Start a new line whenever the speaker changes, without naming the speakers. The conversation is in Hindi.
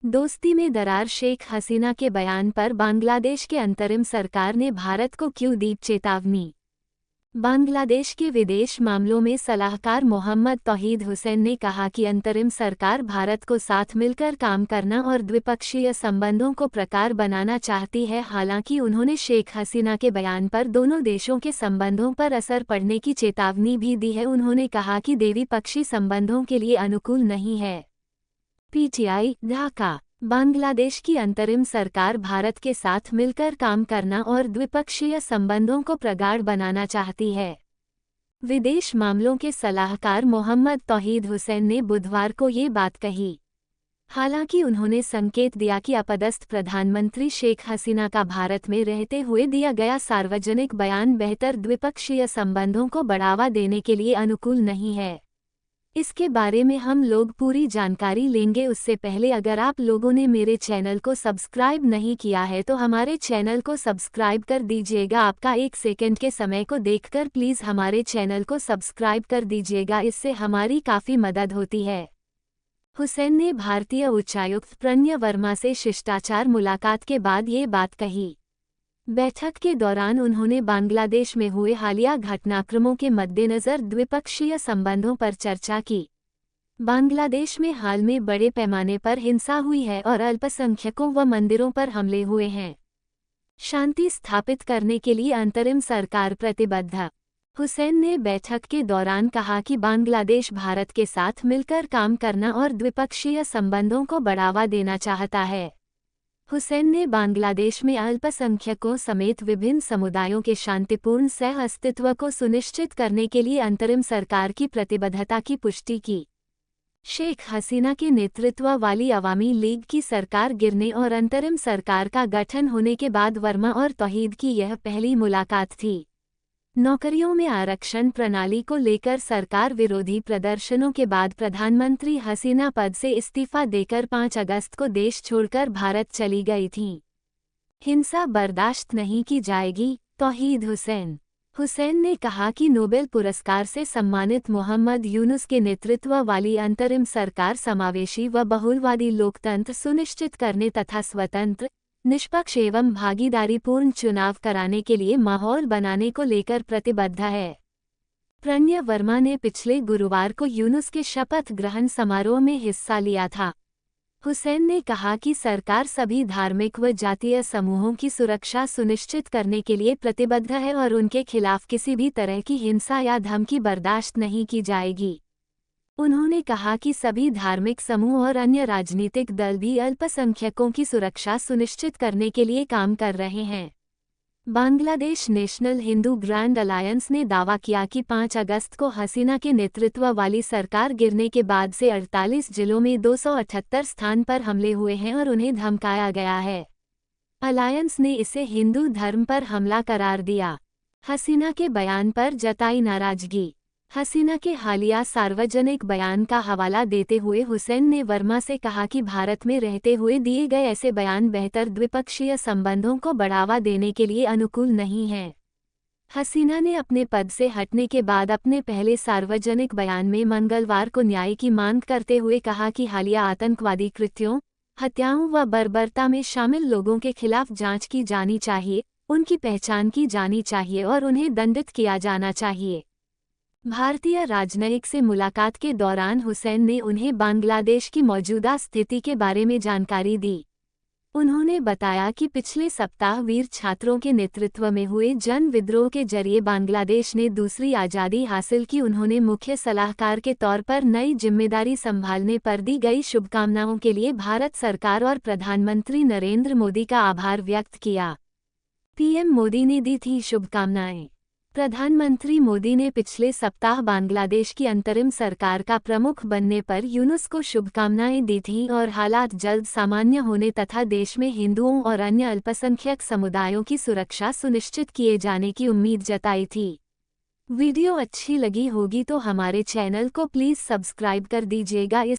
दोस्ती में दरार, शेख हसीना के बयान पर बांग्लादेश के अंतरिम सरकार ने भारत को क्यों दी चेतावनी। बांग्लादेश के विदेश मामलों में सलाहकार मोहम्मद तौहीद हुसैन ने कहा कि अंतरिम सरकार भारत को साथ मिलकर काम करना और द्विपक्षीय संबंधों को प्रगाढ़ बनाना चाहती है। हालांकि उन्होंने शेख हसीना के बयान पर दोनों देशों के संबंधों पर असर पड़ने की चेतावनी भी दी है। उन्होंने कहा कि द्विपक्षीय संबंधों के लिए अनुकूल नहीं है। पीटीआई, ढाका। बांग्लादेश की अंतरिम सरकार भारत के साथ मिलकर काम करना और द्विपक्षीय संबंधों को प्रगाढ़ बनाना चाहती है। विदेश मामलों के सलाहकार मोहम्मद तौहीद हुसैन ने बुधवार को ये बात कही। हालांकि उन्होंने संकेत दिया कि अपदस्थ प्रधानमंत्री शेख हसीना का भारत में रहते हुए दिया गया सार्वजनिक बयान बेहतर द्विपक्षीय संबंधों को बढ़ावा देने के लिए अनुकूल नहीं है। इसके बारे में हम लोग पूरी जानकारी लेंगे। उससे पहले अगर आप लोगों ने मेरे चैनल को सब्सक्राइब नहीं किया है तो हमारे चैनल को सब्सक्राइब कर दीजिएगा। आपका 1 सेकंड के समय को देखकर प्लीज़ हमारे चैनल को सब्सक्राइब कर दीजिएगा, इससे हमारी काफ़ी मदद होती है। हुसैन ने भारतीय उच्चायुक्त प्रणय वर्मा से शिष्टाचार मुलाकात के बाद ये बात कही। बैठक के दौरान उन्होंने बांग्लादेश में हुए हालिया घटनाक्रमों के मद्देनज़र द्विपक्षीय संबंधों पर चर्चा की। बांग्लादेश में हाल में बड़े पैमाने पर हिंसा हुई है और अल्पसंख्यकों व मंदिरों पर हमले हुए हैं। शांति स्थापित करने के लिए अंतरिम सरकार प्रतिबद्ध। हुसैन ने बैठक के दौरान कहा कि बांग्लादेश भारत के साथ मिलकर काम करना और द्विपक्षीय संबंधों को बढ़ावा देना चाहता है। हुसैन ने बांग्लादेश में अल्पसंख्यकों समेत विभिन्न समुदायों के शांतिपूर्ण सह अस्तित्व को सुनिश्चित करने के लिए अंतरिम सरकार की प्रतिबद्धता की पुष्टि की। शेख हसीना के नेतृत्व वाली अवामी लीग की सरकार गिरने और अंतरिम सरकार का गठन होने के बाद वर्मा और तौहीद की यह पहली मुलाकात थी। नौकरियों में आरक्षण प्रणाली को लेकर सरकार विरोधी प्रदर्शनों के बाद प्रधानमंत्री हसीना पद से इस्तीफा देकर 5 अगस्त को देश छोड़कर भारत चली गई थीं। हिंसा बर्दाश्त नहीं की जाएगी, तौहीद हुसैन। हुसैन ने कहा कि नोबेल पुरस्कार से सम्मानित मोहम्मद यूनुस के नेतृत्व वाली अंतरिम सरकार समावेशी व बहुलवादी लोकतंत्र सुनिश्चित करने तथा स्वतंत्र, निष्पक्ष एवं भागीदारीपूर्ण चुनाव कराने के लिए माहौल बनाने को लेकर प्रतिबद्ध है। प्रणय वर्मा ने पिछले गुरुवार को यूनुस के शपथ ग्रहण समारोह में हिस्सा लिया था। हुसैन ने कहा कि सरकार सभी धार्मिक व जातीय समूहों की सुरक्षा सुनिश्चित करने के लिए प्रतिबद्ध है और उनके खिलाफ किसी भी तरह की हिंसा या धमकी बर्दाश्त नहीं की जाएगी। उन्होंने कहा कि सभी धार्मिक समूह और अन्य राजनीतिक दल भी अल्पसंख्यकों की सुरक्षा सुनिश्चित करने के लिए काम कर रहे हैं। Bangladesh national Hindu grand alliance ने दावा किया कि 5 अगस्त को हसीना के नेतृत्व वाली सरकार गिरने के बाद से 48 जिलों में 278 स्थान पर हमले हुए हैं और उन्हें धमकाया गया है। अलायंस ने इसे हिंदू धर्म पर हमला करार दिया। हसीना के बयान पर जताई नाराजगी। हसीना के हालिया सार्वजनिक बयान का हवाला देते हुए हुसैन ने वर्मा से कहा कि भारत में रहते हुए दिए गए ऐसे बयान बेहतर द्विपक्षीय संबंधों को बढ़ावा देने के लिए अनुकूल नहीं हैं। हसीना ने अपने पद से हटने के बाद अपने पहले सार्वजनिक बयान में मंगलवार को न्याय की मांग करते हुए कहा कि हालिया आतंकवादी कृत्यों, हत्याओं व बर्बरता में शामिल लोगों के खिलाफ जांच की जानी चाहिए, उनकी पहचान की जानी चाहिए और उन्हें दंडित किया जाना चाहिए। भारतीय राजनयिक से मुलाकात के दौरान हुसैन ने उन्हें बांग्लादेश की मौजूदा स्थिति के बारे में जानकारी दी। उन्होंने बताया कि पिछले सप्ताह वीर छात्रों के नेतृत्व में हुए जन विद्रोह के जरिए बांग्लादेश ने दूसरी आज़ादी हासिल की। उन्होंने मुख्य सलाहकार के तौर पर नई जिम्मेदारी संभालने पर दी गई शुभकामनाओं के लिए भारत सरकार और प्रधानमंत्री नरेंद्र मोदी का आभार व्यक्त किया। पीएम मोदी ने दी थी शुभकामनाएं। प्रधानमंत्री मोदी ने पिछले सप्ताह बांग्लादेश की अंतरिम सरकार का प्रमुख बनने पर यूनुस को शुभकामनाएं दी थीं और हालात जल्द सामान्य होने तथा देश में हिंदुओं और अन्य अल्पसंख्यक समुदायों की सुरक्षा सुनिश्चित किए जाने की उम्मीद जताई थी। वीडियो अच्छी लगी होगी तो हमारे चैनल को प्लीज़ सब्सक्राइब कर दीजिएगा।